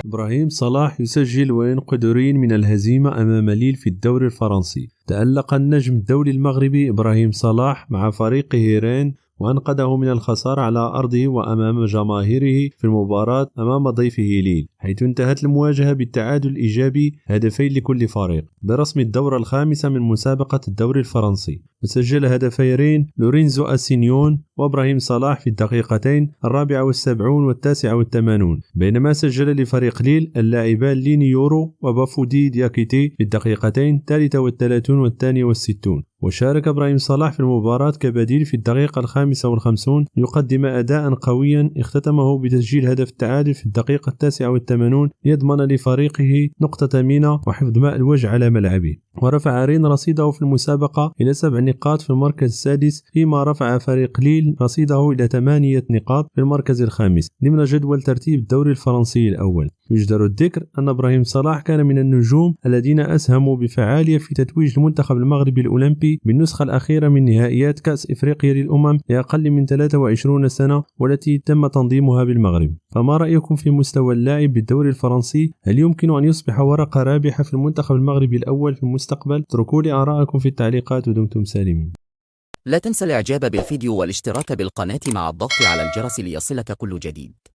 إبراهيم صلاح يسجل وينقذ رين من الهزيمة أمام ليل في الدوري الفرنسي. تألق النجم الدولي المغربي إبراهيم صلاح مع فريقه رين وأنقذه من الخسارة على أرضه وأمام جماهيره في المباراة أمام ضيفه ليل، حيث انتهت المواجهة بالتعادل الإيجابي هدفين لكل فريق برسم الدورة الخامسة من مسابقة الدوري الفرنسي. وسجل هدفي رين لورينزو أسينيون وإبراهيم صلاح في الدقيقتين 74 و89، بينما سجل لفريق ليل اللاعبان ليني يورو وبافودي دياكيتي في الدقيقتين 33 و62. وشارك إبراهيم صلاح في المباراة كبديل في الدقيقة 55 ليقدم أداء قويا اختتمه بتسجيل هدف التعادل في الدقيقة 89 ليضمن لفريقه نقطة ثمينة وحفظ ماء الوجه على ملعبه. ورفع رين رصيده في المسابقة إلى 7 نقاط في المركز السادس، فيما رفع فريق ليل رصيده إلى 8 نقاط في المركز الخامس ضمن جدول ترتيب الدوري الفرنسي الأول. يجدر الذكر أن إبراهيم صلاح كان من النجوم الذين أسهموا بفعالية في تتويج المنتخب المغربي الأولمبي بالنسخة الأخيرة من نهائيات كأس إفريقيا للأمم لأقل من 23 سنة والتي تم تنظيمها بالمغرب. فما رأيكم في مستوى اللاعب بالدوري الفرنسي؟ هل يمكن أن يصبح ورقة رابحة في المنتخب المغربي الأول في المستقبل؟ اتركوا لي آراءكم في التعليقات ودمتم سالمين. لا تنسى الإعجاب بالفيديو والاشتراك بالقناة مع الضغط على الجرس ليصلك كل جديد.